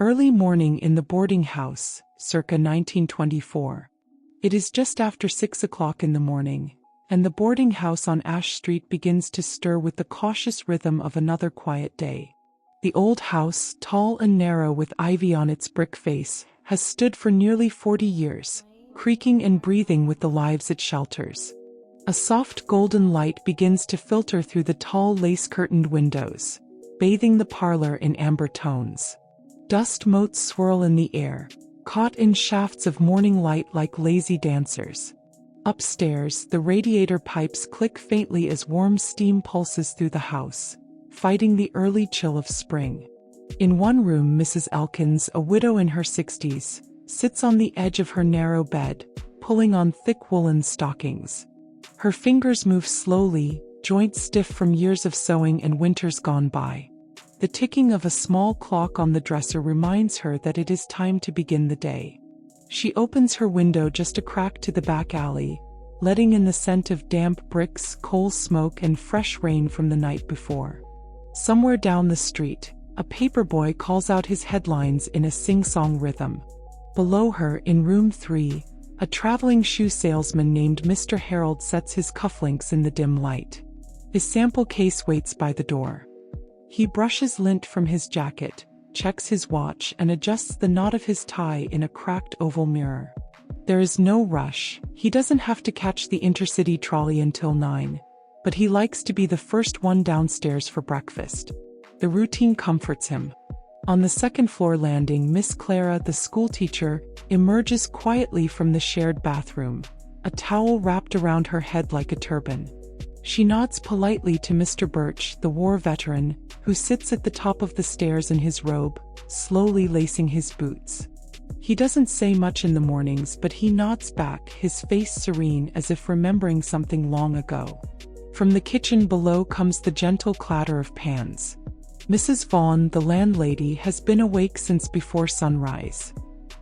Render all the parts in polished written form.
Early morning in the boarding house, circa 1924. It is just after 6 o'clock in the morning, and the boarding house on Ash Street begins to stir with the cautious rhythm of another quiet day. The old house, tall and narrow with ivy on its brick face, has stood for nearly 40 years, creaking and breathing with the lives it shelters. A soft golden light begins to filter through the tall lace-curtained windows, bathing the parlor in amber tones. Dust motes swirl in the air, caught in shafts of morning light like lazy dancers. Upstairs, the radiator pipes click faintly as warm steam pulses through the house, fighting the early chill of spring. In one room, Mrs. Elkins, a widow in her 60s, sits on the edge of her narrow bed, pulling on thick woolen stockings. Her fingers move slowly, joints stiff from years of sewing and winters gone by. The ticking of a small clock on the dresser reminds her that it is time to begin the day. She opens her window just a crack to the back alley, letting in the scent of damp bricks, coal smoke, and fresh rain from the night before. Somewhere down the street, a paperboy calls out his headlines in a sing-song rhythm. Below her, in room 3, a traveling shoe salesman named Mr. Harold sets his cufflinks in the dim light. His sample case waits by the door. He brushes lint from his jacket, checks his watch, and adjusts the knot of his tie in a cracked oval mirror. There is no rush. He doesn't have to catch the intercity trolley until 9, but he likes to be the first one downstairs for breakfast. The routine comforts him. On the second-floor landing, Miss Clara, the schoolteacher, emerges quietly from the shared bathroom, a towel wrapped around her head like a turban. She nods politely to Mr. Birch, the war veteran, who sits at the top of the stairs in his robe, slowly lacing his boots. He doesn't say much in the mornings, but he nods back, his face serene as if remembering something long ago. From the kitchen below comes the gentle clatter of pans. Mrs. Vaughn, the landlady, has been awake since before sunrise.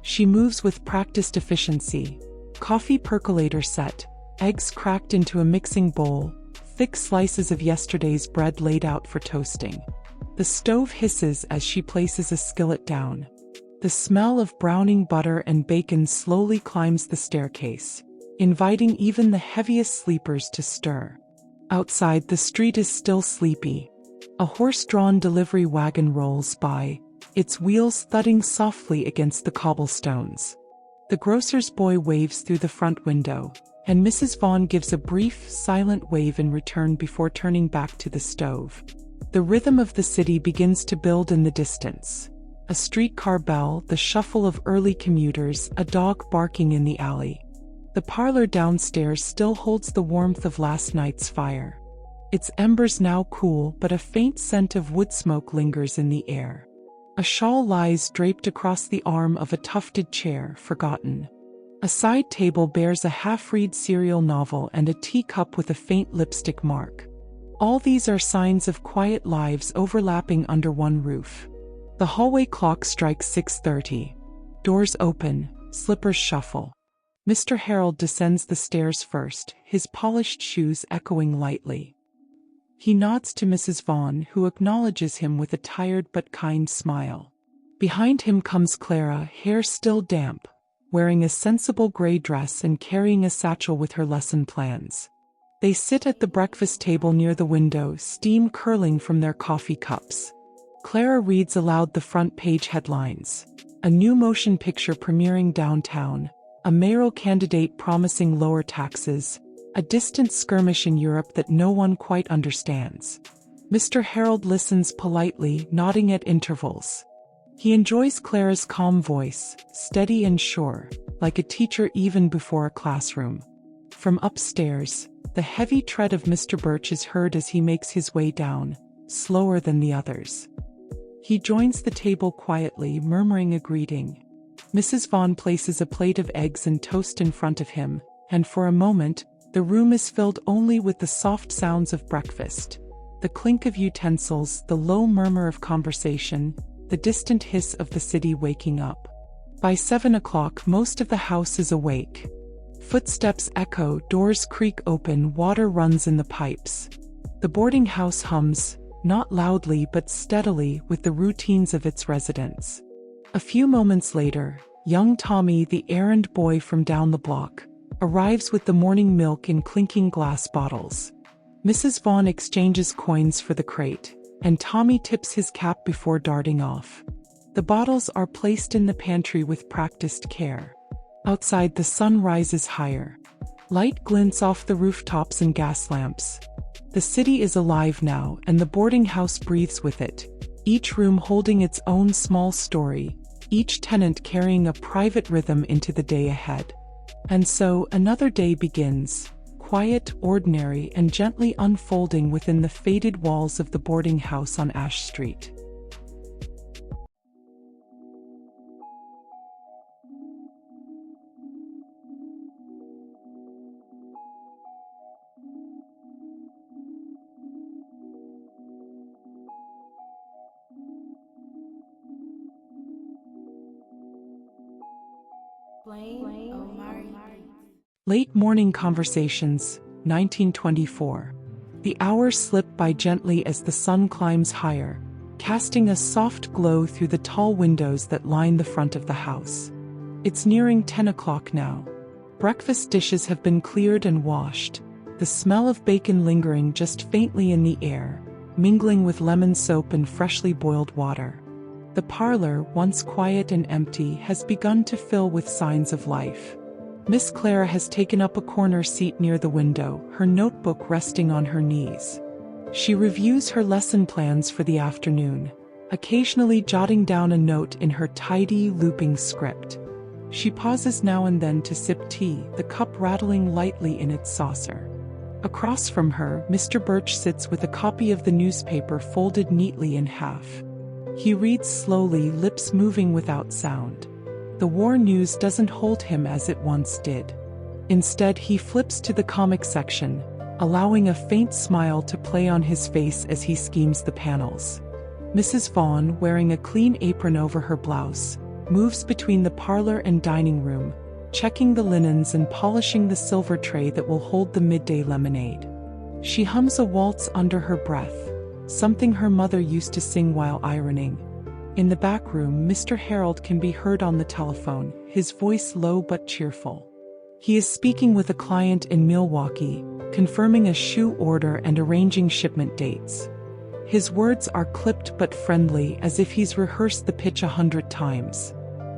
She moves with practiced efficiency. Coffee percolator set, eggs cracked into a mixing bowl, thick slices of yesterday's bread laid out for toasting. The stove hisses as she places a skillet down. The smell of browning butter and bacon slowly climbs the staircase, inviting even the heaviest sleepers to stir. Outside, the street is still sleepy. A horse-drawn delivery wagon rolls by, its wheels thudding softly against the cobblestones. The grocer's boy waves through the front window, and Mrs. Vaughn gives a brief, silent wave in return before turning back to the stove. The rhythm of the city begins to build in the distance. A streetcar bell, the shuffle of early commuters, a dog barking in the alley. The parlor downstairs still holds the warmth of last night's fire. Its embers now cool, but a faint scent of wood smoke lingers in the air. A shawl lies draped across the arm of a tufted chair, forgotten. A side table bears a half-read serial novel and a teacup with a faint lipstick mark. All these are signs of quiet lives overlapping under one roof. The hallway clock strikes 6:30. Doors open, slippers shuffle. Mr. Harold descends the stairs first, his polished shoes echoing lightly. He nods to Mrs. Vaughn, who acknowledges him with a tired but kind smile. Behind him comes Clara, hair still damp, wearing a sensible gray dress and carrying a satchel with her lesson plans. They sit at the breakfast table near the window, steam curling from their coffee cups. Clara reads aloud the front page headlines. A new motion picture premiering downtown, a mayoral candidate promising lower taxes, a distant skirmish in Europe that no one quite understands. Mr. Harold listens politely, nodding at intervals. He enjoys Clara's calm voice, steady and sure, like a teacher even before a classroom. From upstairs, the heavy tread of Mr. Birch is heard as he makes his way down, slower than the others. He joins the table quietly, murmuring a greeting. Mrs. Vaughn places a plate of eggs and toast in front of him, and for a moment, the room is filled only with the soft sounds of breakfast. The clink of utensils, the low murmur of conversation, the distant hiss of the city waking up. By 7 o'clock, most of the house is awake. Footsteps echo, doors creak open, water runs in the pipes. The boarding house hums, not loudly but steadily, with the routines of its residents. A few moments later, young Tommy, the errand boy from down the block, arrives with the morning milk in clinking glass bottles. Mrs. Vaughn exchanges coins for the crate, and Tommy tips his cap before darting off. The bottles are placed in the pantry with practiced care. Outside, the sun rises higher. Light glints off the rooftops and gas lamps. The city is alive now, and the boarding house breathes with it, each room holding its own small story, each tenant carrying a private rhythm into the day ahead. And so, another day begins, quiet, ordinary, and gently unfolding within the faded walls of the boarding house on Ash Street. Late Morning Conversations, 1924. The hours slip by gently as the sun climbs higher, casting a soft glow through the tall windows that line the front of the house. It's nearing 10 o'clock now. Breakfast dishes have been cleared and washed, the smell of bacon lingering just faintly in the air, mingling with lemon soap and freshly boiled water. The parlor, once quiet and empty, has begun to fill with signs of life. Miss Clara has taken up a corner seat near the window, her notebook resting on her knees. She reviews her lesson plans for the afternoon, occasionally jotting down a note in her tidy, looping script. She pauses now and then to sip tea, the cup rattling lightly in its saucer. Across from her, Mr. Birch sits with a copy of the newspaper folded neatly in half. He reads slowly, lips moving without sound. The war news doesn't hold him as it once did. Instead, he flips to the comic section, allowing a faint smile to play on his face as he schemes the panels. Mrs. Vaughn, wearing a clean apron over her blouse, moves between the parlor and dining room, checking the linens and polishing the silver tray that will hold the midday lemonade. She hums a waltz under her breath, something her mother used to sing while ironing. In the back room, Mr. Harold can be heard on the telephone, his voice low but cheerful. He is speaking with a client in Milwaukee, confirming a shoe order and arranging shipment dates. His words are clipped but friendly, as if he's rehearsed the pitch 100 times.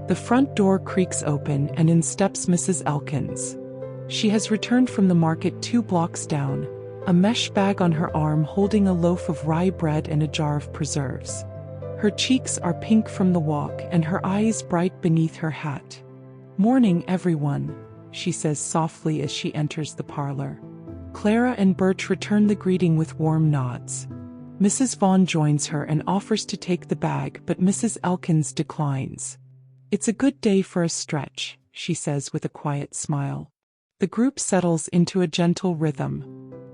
The front door creaks open and in steps Mrs. Elkins. She has returned from the market 2 blocks down, a mesh bag on her arm holding a loaf of rye bread and a jar of preserves. Her cheeks are pink from the walk and her eyes bright beneath her hat. "Morning, everyone," she says softly as she enters the parlor. Clara and Birch return the greeting with warm nods. Mrs. Vaughn joins her and offers to take the bag, but Mrs. Elkins declines. "It's a good day for a stretch," she says with a quiet smile. The group settles into a gentle rhythm.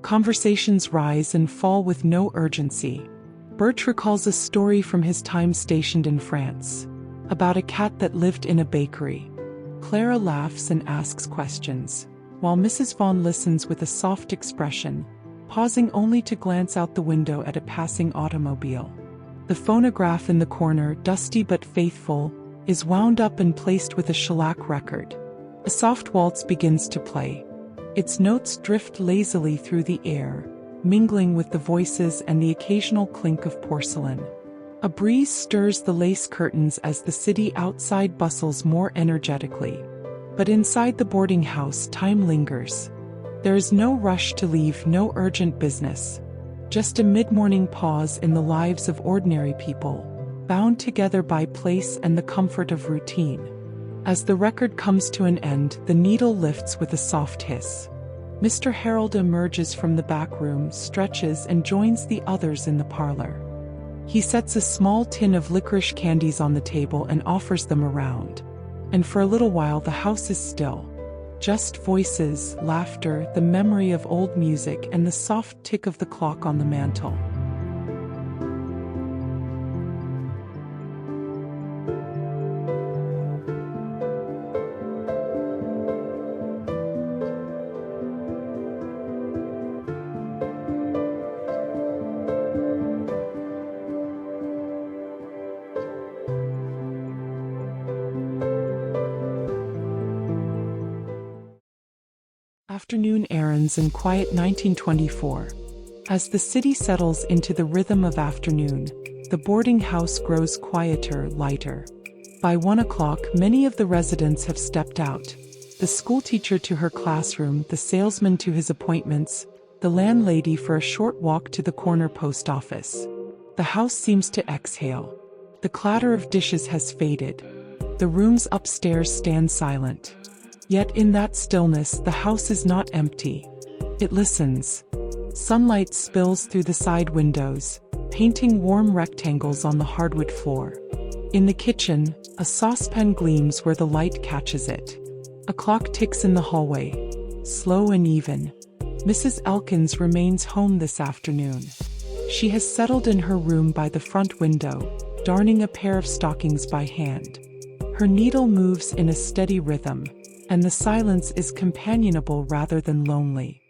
Conversations rise and fall with no urgency. Birch recalls a story from his time stationed in France, about a cat that lived in a bakery. Clara laughs and asks questions, while Mrs. Vaughn listens with a soft expression, pausing only to glance out the window at a passing automobile. The phonograph in the corner, dusty but faithful, is wound up and placed with a shellac record. A soft waltz begins to play. Its notes drift lazily through the air, mingling with the voices and the occasional clink of porcelain. A breeze stirs the lace curtains as the city outside bustles more energetically. But inside the boarding house, time lingers. There is no rush to leave, no urgent business. Just a mid-morning pause in the lives of ordinary people, bound together by place and the comfort of routine. As the record comes to an end, the needle lifts with a soft hiss. Mr. Harold emerges from the back room, stretches, and joins the others in the parlor. He sets a small tin of licorice candies on the table and offers them around. And for a little while the house is still. Just voices, laughter, the memory of old music, and the soft tick of the clock on the mantel. Afternoon errands and quiet 1924. As the city settles into the rhythm of afternoon, the boarding house grows quieter, lighter. By 1 o'clock, many of the residents have stepped out. The schoolteacher to her classroom, the salesman to his appointments, the landlady for a short walk to the corner post office. The house seems to exhale. The clatter of dishes has faded. The rooms upstairs stand silent. Yet in that stillness, the house is not empty. It listens. Sunlight spills through the side windows, painting warm rectangles on the hardwood floor. In the kitchen, a saucepan gleams where the light catches it. A clock ticks in the hallway, slow and even. Mrs. Elkins remains home this afternoon. She has settled in her room by the front window, darning a pair of stockings by hand. Her needle moves in a steady rhythm, and the silence is companionable rather than lonely.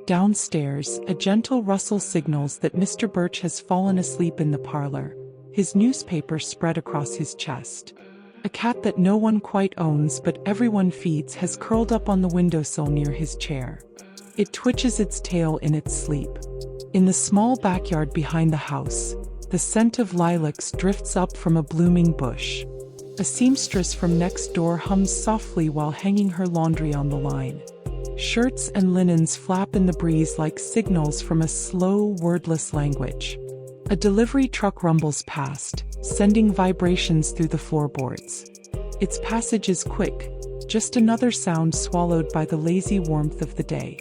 Downstairs, a gentle rustle signals that Mr. Birch has fallen asleep in the parlor, his newspaper spread across his chest. A cat that no one quite owns but everyone feeds has curled up on the windowsill near his chair. It twitches its tail in its sleep. In the small backyard behind the house, the scent of lilacs drifts up from a blooming bush. A seamstress from next door hums softly while hanging her laundry on the line. Shirts and linens flap in the breeze like signals from a slow, wordless language. A delivery truck rumbles past, sending vibrations through the floorboards. Its passage is quick, just another sound swallowed by the lazy warmth of the day.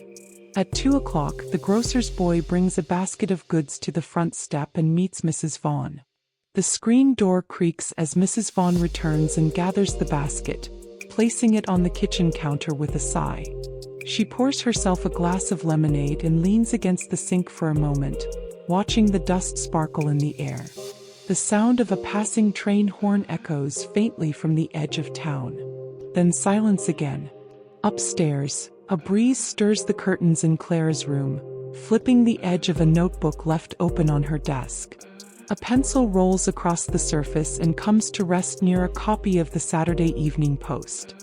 At 2 o'clock, the grocer's boy brings a basket of goods to the front step and meets Mrs. Vaughn. The screen door creaks as Mrs. Vaughn returns and gathers the basket, placing it on the kitchen counter with a sigh. She pours herself a glass of lemonade and leans against the sink for a moment, watching the dust sparkle in the air. The sound of a passing train horn echoes faintly from the edge of town. Then silence again. Upstairs, a breeze stirs the curtains in Clara's room, flipping the edge of a notebook left open on her desk. A pencil rolls across the surface and comes to rest near a copy of the Saturday Evening Post.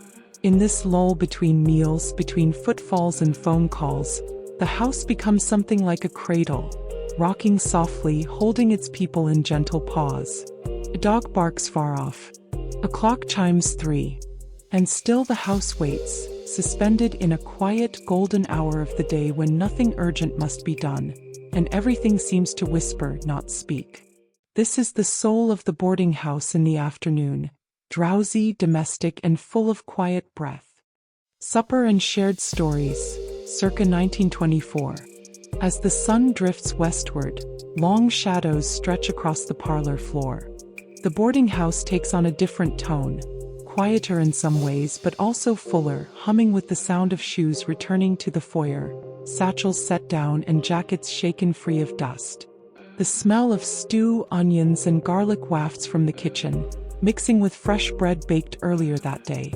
In this lull between meals, between footfalls and phone calls, the house becomes something like a cradle, rocking softly, holding its people in gentle paws. A dog barks far off. A clock chimes 3. And still the house waits, suspended in a quiet, golden hour of the day when nothing urgent must be done, and everything seems to whisper, not speak. This is the soul of the boarding house in the afternoon, drowsy, domestic, and full of quiet breath. Supper and shared stories, circa 1924. As the sun drifts westward, long shadows stretch across the parlor floor. The boarding house takes on a different tone, quieter in some ways but also fuller, humming with the sound of shoes returning to the foyer, satchels set down and jackets shaken free of dust. The smell of stew, onions, and garlic wafts from the kitchen, mixing with fresh bread baked earlier that day.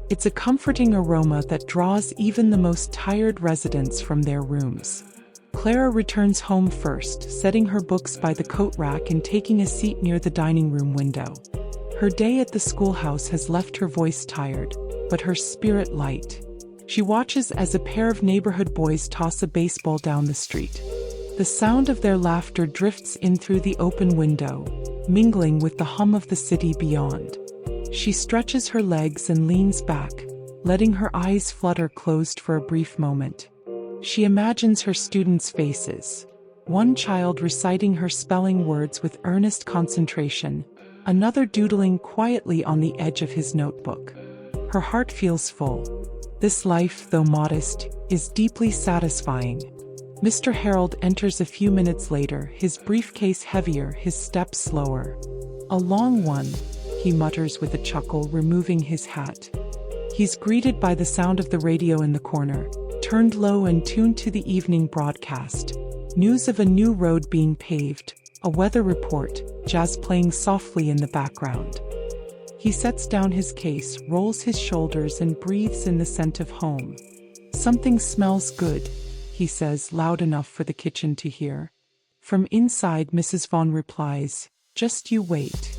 It's a comforting aroma that draws even the most tired residents from their rooms. Clara returns home first, setting her books by the coat rack and taking a seat near the dining room window. Her day at the schoolhouse has left her voice tired, but her spirit light. She watches as a pair of neighborhood boys toss a baseball down the street. The sound of their laughter drifts in through the open window, mingling with the hum of the city beyond. She stretches her legs and leans back, letting her eyes flutter closed for a brief moment. She imagines her students' faces. One child reciting her spelling words with earnest concentration, another doodling quietly on the edge of his notebook. Her heart feels full. This life, though modest, is deeply satisfying. Mr. Harold enters a few minutes later, his briefcase heavier, his step slower. "A long one," he mutters with a chuckle, removing his hat. He's greeted by the sound of the radio in the corner, turned low and tuned to the evening broadcast. News of a new road being paved, a weather report, jazz playing softly in the background. He sets down his case, rolls his shoulders and breathes in the scent of home. "Something smells good," he says, loud enough for the kitchen to hear. From inside, Mrs. Vaughn replies, "Just you wait."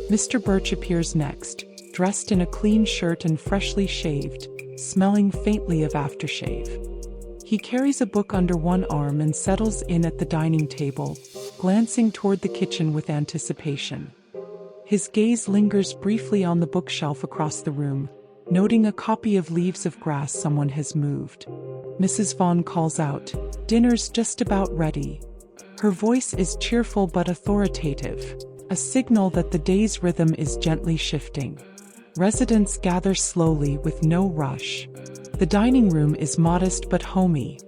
Mr. Birch appears next, dressed in a clean shirt and freshly shaved, smelling faintly of aftershave. He carries a book under one arm and settles in at the dining table, glancing toward the kitchen with anticipation. His gaze lingers briefly on the bookshelf across the room, noting a copy of Leaves of Grass someone has moved. Mrs. Vaughn calls out, "Dinner's just about ready." Her voice is cheerful but authoritative, a signal that the day's rhythm is gently shifting. Residents gather slowly with no rush. The dining room is modest but homey.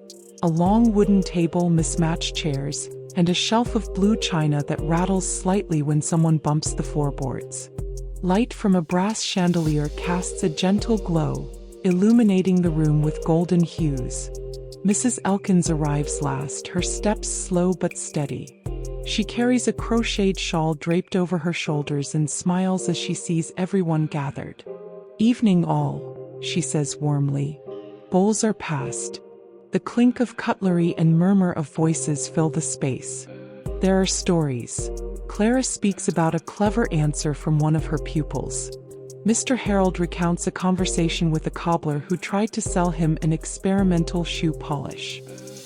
A long wooden table, mismatched chairs, and a shelf of blue china that rattles slightly when someone bumps the floorboards. Light from a brass chandelier casts a gentle glow, illuminating the room with golden hues. Mrs. Elkins arrives last, her steps slow but steady. She carries a crocheted shawl draped over her shoulders and smiles as she sees everyone gathered. "Evening all," she says warmly. Bowls are passed. The clink of cutlery and murmur of voices fill the space. There are stories. Clara speaks about a clever answer from one of her pupils. Mr. Harold recounts a conversation with a cobbler who tried to sell him an experimental shoe polish.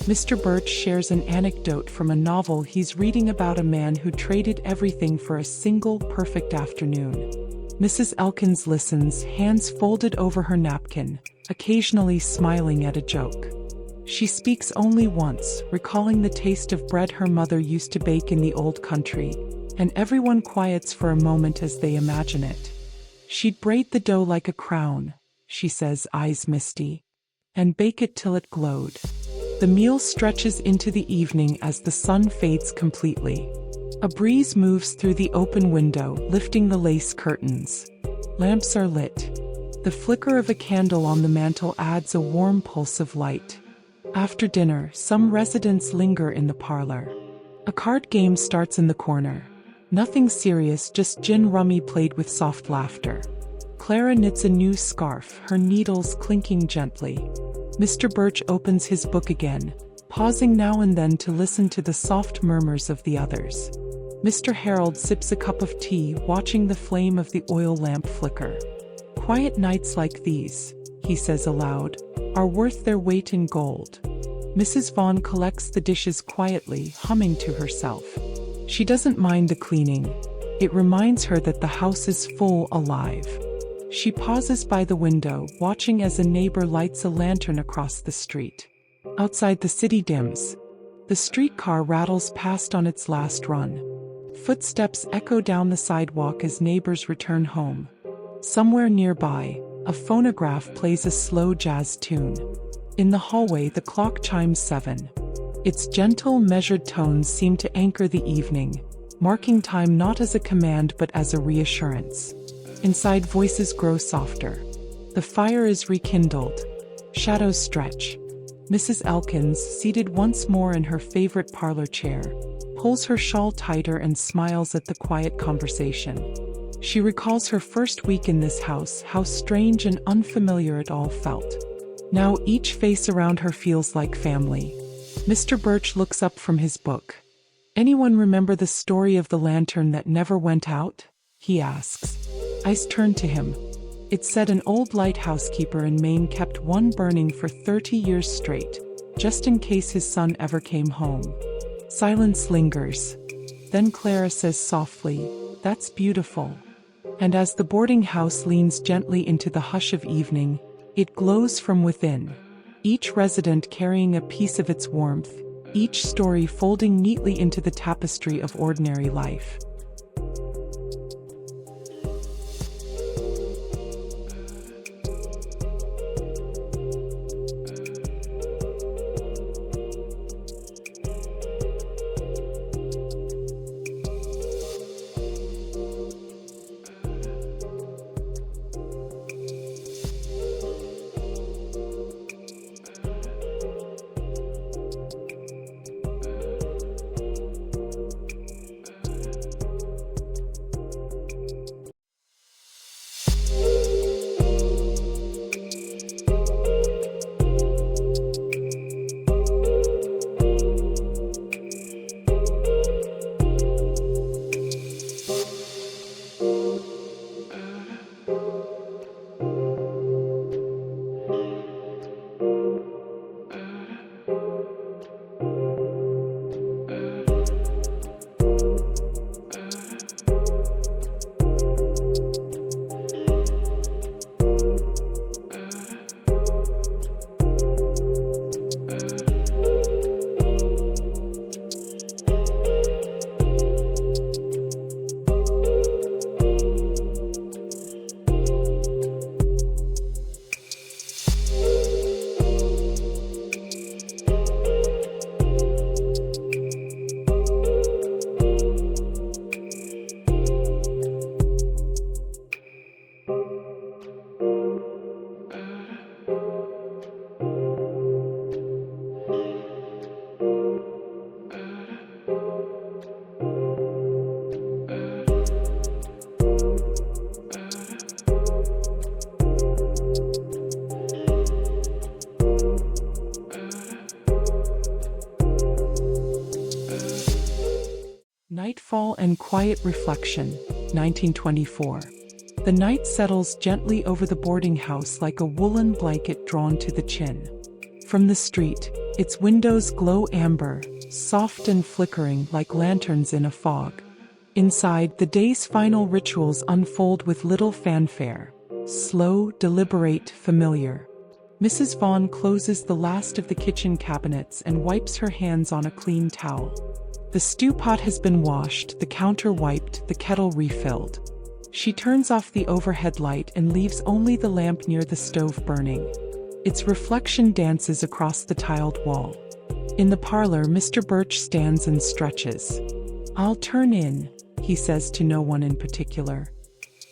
Mr. Birch shares an anecdote from a novel he's reading about a man who traded everything for a single perfect afternoon. Mrs. Elkins listens, hands folded over her napkin, occasionally smiling at a joke. She speaks only once, recalling the taste of bread her mother used to bake in the old country, and everyone quiets for a moment as they imagine it. "She'd braid the dough like a crown," she says, eyes misty, "and bake it till it glowed." The meal stretches into the evening as the sun fades completely. A breeze moves through the open window, lifting the lace curtains. Lamps are lit. The flicker of a candle on the mantel adds a warm pulse of light. After dinner, some residents linger in the parlor. A card game starts in the corner. Nothing serious, just gin rummy played with soft laughter. Clara knits a new scarf, her needles clinking gently. Mr. Birch opens his book again, pausing now and then to listen to the soft murmurs of the others. Mr. Harold sips a cup of tea, watching the flame of the oil lamp flicker. "Quiet nights like these," he says aloud, "are worth their weight in gold." Mrs. Vaughn collects the dishes quietly, humming to herself. She doesn't mind the cleaning. It reminds her that the house is full, alive. She pauses by the window, watching as a neighbor lights a lantern across the street. Outside, the city dims. The streetcar rattles past on its last run. Footsteps echo down the sidewalk as neighbors return home. Somewhere nearby, a phonograph plays a slow jazz tune. In the hallway, the clock chimes 7. Its gentle, measured tones seem to anchor the evening, marking time not as a command but as a reassurance. Inside, voices grow softer. The fire is rekindled. Shadows stretch. Mrs. Elkins, seated once more in her favorite parlor chair, pulls her shawl tighter and smiles at the quiet conversation. She recalls her first week in this house, how strange and unfamiliar it all felt. Now each face around her feels like family. Mr. Birch looks up from his book. "Anyone remember the story of the lantern that never went out?" he asks. I turned to him. It said an old lighthouse keeper in Maine kept one burning for 30 years straight, just in case his son ever came home. Silence lingers. Then Clara says softly, "That's beautiful." And as the boarding house leans gently into the hush of evening, it glows from within. Each resident carrying a piece of its warmth, each story folding neatly into the tapestry of ordinary life. Nightfall and Quiet Reflection, 1924. The night settles gently over the boarding house like a woolen blanket drawn to the chin. From the street, its windows glow amber, soft and flickering like lanterns in a fog. Inside, the day's final rituals unfold with little fanfare. Slow, deliberate, familiar. Mrs. Vaughn closes the last of the kitchen cabinets and wipes her hands on a clean towel. The stew pot has been washed, the counter wiped, the kettle refilled. She turns off the overhead light and leaves only the lamp near the stove burning. Its reflection dances across the tiled wall. In the parlor, Mr. Birch stands and stretches. "I'll turn in," he says to no one in particular.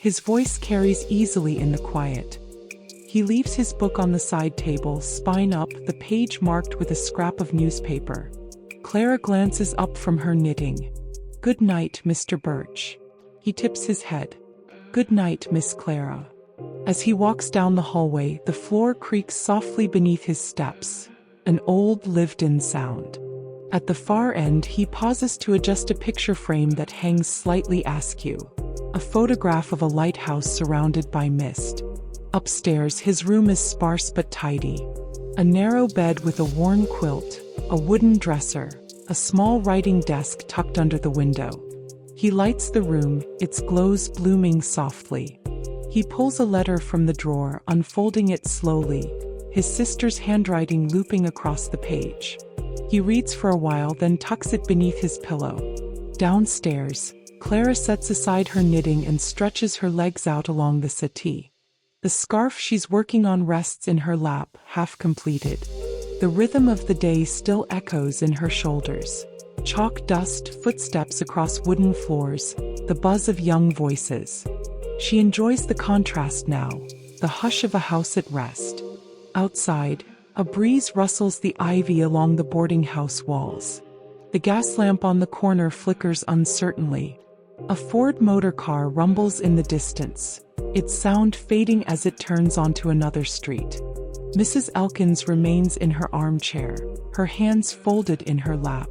His voice carries easily in the quiet. He leaves his book on the side table, spine up, the page marked with a scrap of newspaper. Clara glances up from her knitting. "Good night, Mr. Birch." He tips his head. "Good night, Miss Clara." As he walks down the hallway, the floor creaks softly beneath his steps, an old lived-in sound. At the far end, he pauses to adjust a picture frame that hangs slightly askew, a photograph of a lighthouse surrounded by mist. Upstairs, his room is sparse but tidy. A narrow bed with a worn quilt, a wooden dresser, a small writing desk tucked under the window. He lights the room, its glows blooming softly. He pulls a letter from the drawer, unfolding it slowly, his sister's handwriting looping across the page. He reads for a while, then tucks it beneath his pillow. Downstairs, Clara sets aside her knitting and stretches her legs out along the settee. The scarf she's working on rests in her lap, half completed. The rhythm of the day still echoes in her shoulders. Chalk dust, footsteps across wooden floors, the buzz of young voices. She enjoys the contrast now, the hush of a house at rest. Outside, a breeze rustles the ivy along the boarding house walls. The gas lamp on the corner flickers uncertainly. A Ford motor car rumbles in the distance, its sound fading as it turns onto another street. Mrs. Elkins remains in her armchair, her hands folded in her lap.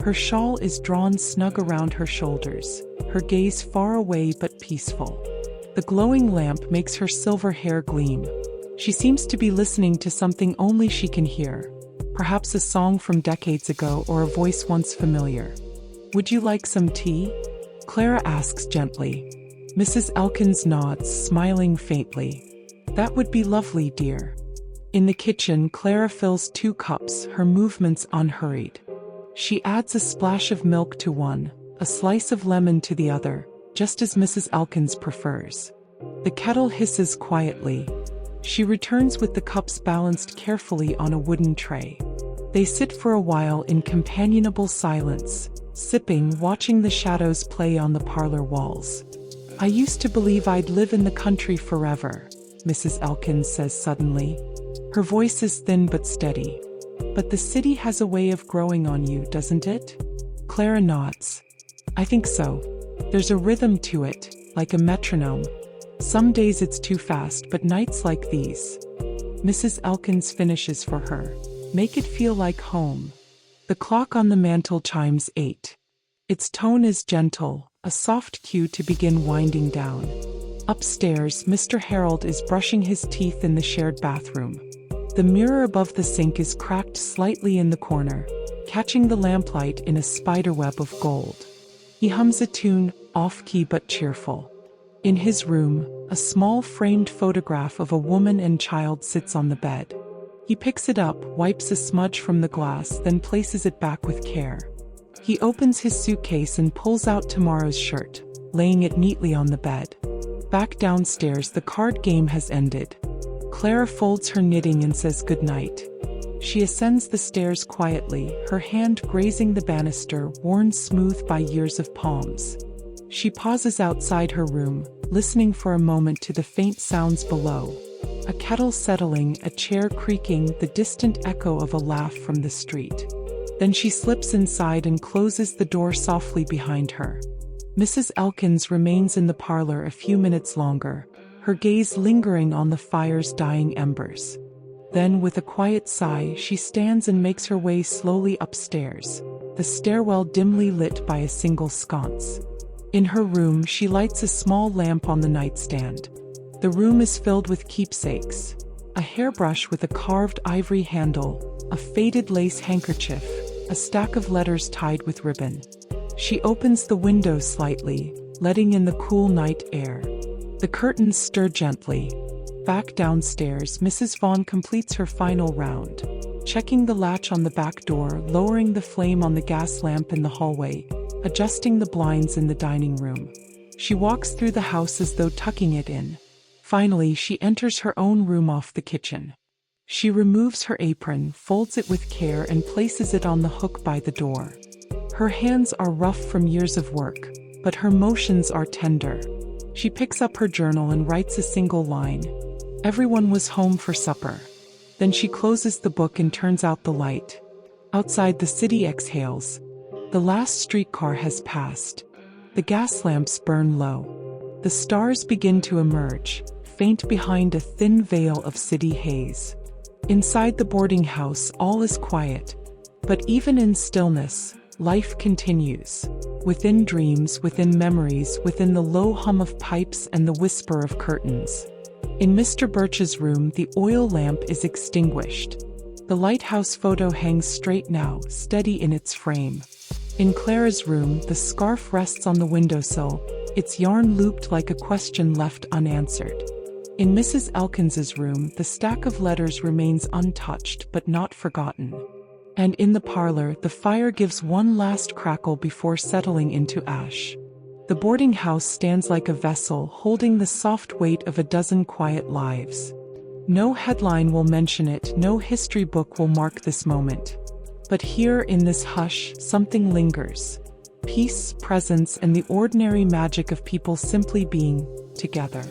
Her shawl is drawn snug around her shoulders, her gaze far away but peaceful. The glowing lamp makes her silver hair gleam. She seems to be listening to something only she can hear, perhaps a song from decades ago or a voice once familiar. "Would you like some tea?" Clara asks gently. Mrs. Elkins nods, smiling faintly. "That would be lovely, dear." In the kitchen, Clara fills 2 cups, her movements unhurried. She adds a splash of milk to one, a slice of lemon to the other, just as Mrs. Elkins prefers. The kettle hisses quietly. She returns with the cups balanced carefully on a wooden tray. They sit for a while in companionable silence, sipping, watching the shadows play on the parlor walls. "I used to believe I'd live in the country forever," Mrs. Elkins says suddenly. Her voice is thin but steady. "But the city has a way of growing on you, doesn't it?" Clara nods. "I think so. There's a rhythm to it, like a metronome. Some days it's too fast, but nights like these." Mrs. Elkins finishes for her. "Make it feel like home." The clock on the mantel chimes 8. Its tone is gentle, a soft cue to begin winding down. Upstairs, Mr. Harold is brushing his teeth in the shared bathroom. The mirror above the sink is cracked slightly in the corner, catching the lamplight in a spiderweb of gold. He hums a tune, off-key but cheerful. In his room, a small framed photograph of a woman and child sits on the bed. He picks it up, wipes a smudge from the glass, then places it back with care. He opens his suitcase and pulls out tomorrow's shirt, laying it neatly on the bed. Back downstairs, the card game has ended. Clara folds her knitting and says goodnight. She ascends the stairs quietly, her hand grazing the banister, worn smooth by years of palms. She pauses outside her room, listening for a moment to the faint sounds below. A kettle settling, a chair creaking, the distant echo of a laugh from the street. Then she slips inside and closes the door softly behind her. Mrs. Elkins remains in the parlor a few minutes longer, her gaze lingering on the fire's dying embers. Then, with a quiet sigh, she stands and makes her way slowly upstairs. The the stairwell dimly lit by a single sconce. In her room, she lights a small lamp on the nightstand. The room is filled with keepsakes: a hairbrush with a carved ivory handle, a faded lace handkerchief, a stack of letters tied with ribbon. She opens the window slightly, letting in the cool night air. The curtains stir gently. Back downstairs, Mrs. Vaughn completes her final round, checking the latch on the back door, lowering the flame on the gas lamp in the hallway, adjusting the blinds in the dining room. She walks through the house as though tucking it in. Finally, she enters her own room off the kitchen. She removes her apron, folds it with care, and places it on the hook by the door. Her hands are rough from years of work, but her motions are tender. She picks up her journal and writes a single line: "Everyone was home for supper." Then she closes the book and turns out the light. Outside, the city exhales. The last streetcar has passed. The gas lamps burn low. The stars begin to emerge, faint behind a thin veil of city haze. Inside the boarding house, all is quiet. But even in stillness, life continues. Within dreams, within memories, within the low hum of pipes and the whisper of curtains. In Mr. Birch's room, the oil lamp is extinguished. The lighthouse photo hangs straight now, steady in its frame. In Clara's room, the scarf rests on the windowsill, its yarn looped like a question left unanswered. In Mrs. Elkins's room, the stack of letters remains untouched but not forgotten. And in the parlor, the fire gives one last crackle before settling into ash. The boarding house stands like a vessel holding the soft weight of a dozen quiet lives. No headline will mention it, no history book will mark this moment. But here in this hush, something lingers. Peace, presence, and the ordinary magic of people simply being together.